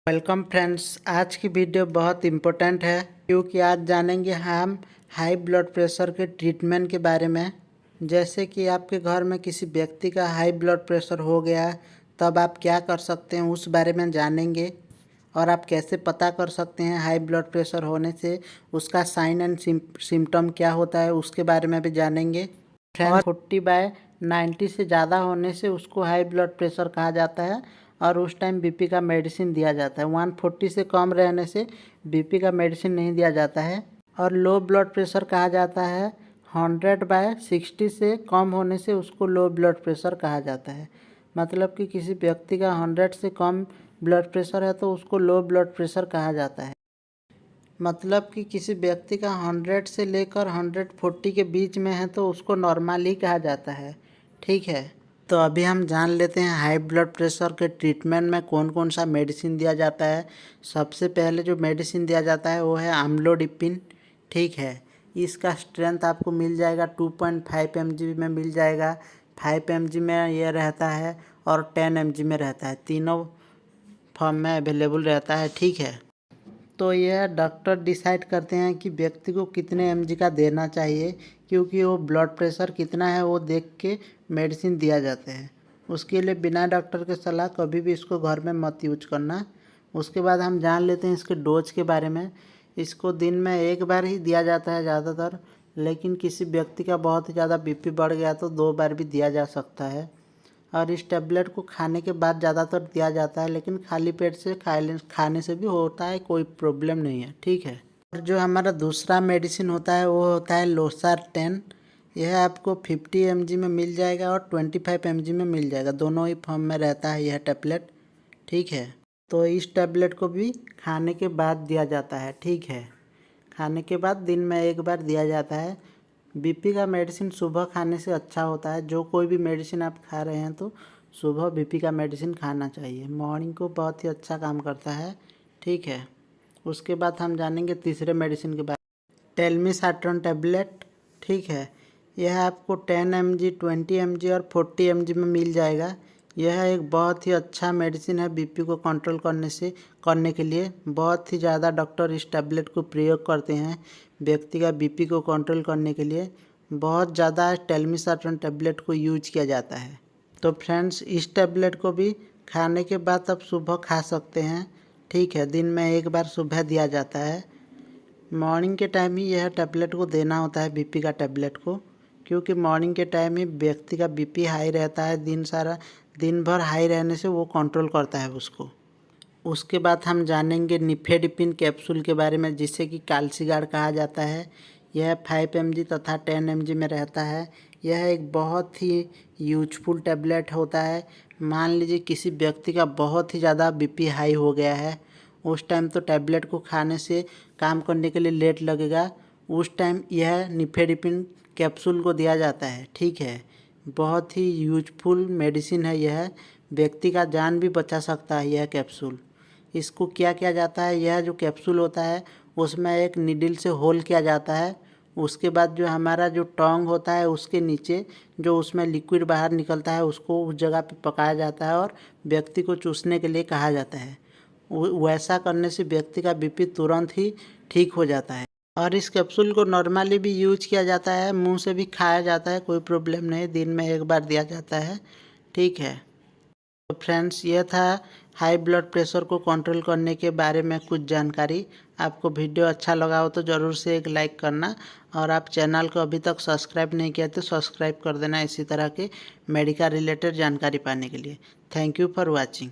Welcome friends. आज की video बहुत इम्पोर्टेंट है क्योंकि आज जानेंगे हम हाई ब्लड प्रेशर के ट्रीटमेंट के बारे में। जैसे कि आपके घर में किसी व्यक्ति का हाई ब्लड प्रेशर हो गया तब आप क्या कर सकते हैं उस बारे में जानेंगे, और आप कैसे पता कर सकते हैं हाई ब्लड प्रेशर होने से उसका साइन एंड सिम्टम क्या होता है उसके बारे में भी जानेंगे। फ्रेंड्स, 40/90 से ज़्यादा होने से उसको हाई ब्लड प्रेशर कहा जाता है और उस टाइम बीपी का मेडिसिन दिया जाता है। 140 से कम रहने से बीपी का मेडिसिन नहीं दिया जाता है। और लो ब्लड प्रेशर कहा जाता है 100/60 से कम होने से उसको लो ब्लड प्रेशर कहा जाता है। मतलब कि किसी व्यक्ति का 100 से कम ब्लड प्रेशर है तो उसको लो ब्लड प्रेशर कहा जाता है। मतलब कि किसी व्यक्ति का 100 से लेकर 140 के बीच में है तो उसको नॉर्मल ही कहा जाता है। ठीक है, तो अभी हम जान लेते हैं हाई ब्लड प्रेशर के ट्रीटमेंट में कौन कौन सा मेडिसिन दिया जाता है। सबसे पहले जो मेडिसिन दिया जाता है वो है अम्लोडिपिन। ठीक है, इसका स्ट्रेंथ आपको मिल जाएगा 2.5 mg में मिल जाएगा। 5 mg में ये रहता है और 10 mg में रहता है, तीनों फॉर्म में अवेलेबल रहता है। ठीक है, तो यह डॉक्टर डिसाइड करते हैं कि व्यक्ति को कितने mg का देना चाहिए, क्योंकि वो ब्लड प्रेशर कितना है वो देख के मेडिसिन दिया जाता है। उसके लिए बिना डॉक्टर के सलाह कभी भी इसको घर में मत यूज करना। उसके बाद हम जान लेते हैं इसके डोज के बारे में। इसको दिन में एक बार ही दिया जाता है ज़्यादातर, लेकिन किसी व्यक्ति का बहुत ही ज़्यादा बीपी बढ़ गया तो 2 बार भी दिया जा सकता है। और इस टैबलेट को खाने के बाद ज़्यादातर दिया जाता है, लेकिन खाली पेट से खाने से भी होता है, कोई प्रॉब्लम नहीं है। ठीक है, और जो हमारा दूसरा मेडिसिन होता है वो होता है लोसार 10। यह आपको 50 mg में मिल जाएगा और 25 mg में मिल जाएगा, दोनों ही फॉर्म में रहता है यह टैबलेट। ठीक है, तो इस टैबलेट को भी खाने के बाद दिया जाता है। ठीक है, खाने के बाद दिन में एक बार दिया जाता है। बीपी का मेडिसिन सुबह खाने से अच्छा होता है। जो कोई भी मेडिसिन आप खा रहे हैं तो सुबह बीपी का मेडिसिन खाना चाहिए, मॉर्निंग को बहुत ही अच्छा काम करता है। ठीक है, उसके बाद हम जानेंगे तीसरे मेडिसिन के बारे में, टेलमिसार्टन टैबलेट। ठीक है, यह आपको 10 mg, 20 mg और 40 mg में मिल जाएगा। यह एक बहुत ही अच्छा मेडिसिन है बीपी को कंट्रोल करने के लिए। बहुत ही ज़्यादा डॉक्टर इस टैबलेट को प्रयोग करते हैं व्यक्ति का बीपी को कंट्रोल करने के लिए। बहुत ज़्यादा टेलमिसार्टन टैबलेट को यूज किया जाता है। तो फ्रेंड्स, इस टैबलेट को भी खाने के बाद आप सुबह खा सकते हैं। ठीक है, दिन में एक बार सुबह दिया जाता है। मॉर्निंग के टाइम ही यह टैबलेट को देना होता है बीपी का टैबलेट को, क्योंकि मॉर्निंग के टाइम ही व्यक्ति का बीपी हाई रहता है। दिन भर हाई रहने से वो कंट्रोल करता है उसको। उसके बाद हम जानेंगे निफेडिपिन कैप्सूल के बारे में, जिसे कि काल्सीगार्ड कहा जाता है। यह 5 mg तथा 10 mg में रहता है। यह एक बहुत ही यूजफुल टैबलेट होता है। मान लीजिए किसी व्यक्ति का बहुत ही ज़्यादा बीपी हाई हो गया है, उस टाइम तो टैबलेट को खाने से काम करने के लिए लेट लगेगा, उस टाइम यह निफेडिपिन कैप्सूल को दिया जाता है। ठीक है, बहुत ही यूजफुल मेडिसिन है यह, व्यक्ति का जान भी बचा सकता है यह कैप्सूल। इसको क्या किया जाता है, यह जो कैप्सूल होता है उसमें एक नीडल से होल किया जाता है। उसके बाद जो हमारा जो टोंग होता है उसके नीचे जो उसमें लिक्विड बाहर निकलता है उसको उस जगह पे पकाया जाता है और व्यक्ति को चूसने के लिए कहा जाता है। वैसा करने से व्यक्ति का बीपी तुरंत ही ठीक हो जाता है। और इस कैप्सूल को नॉर्मली भी यूज किया जाता है, मुंह से भी खाया जाता है, कोई प्रॉब्लम नहीं, दिन में एक बार दिया जाता है। ठीक है, तो फ्रेंड्स, ये था हाई ब्लड प्रेशर को कंट्रोल करने के बारे में कुछ जानकारी। आपको वीडियो अच्छा लगा हो तो ज़रूर से एक लाइक करना, और आप चैनल को अभी तक सब्सक्राइब नहीं किया तो सब्सक्राइब कर देना इसी तरह के मेडिकल रिलेटेड जानकारी पाने के लिए। Thank you for watching.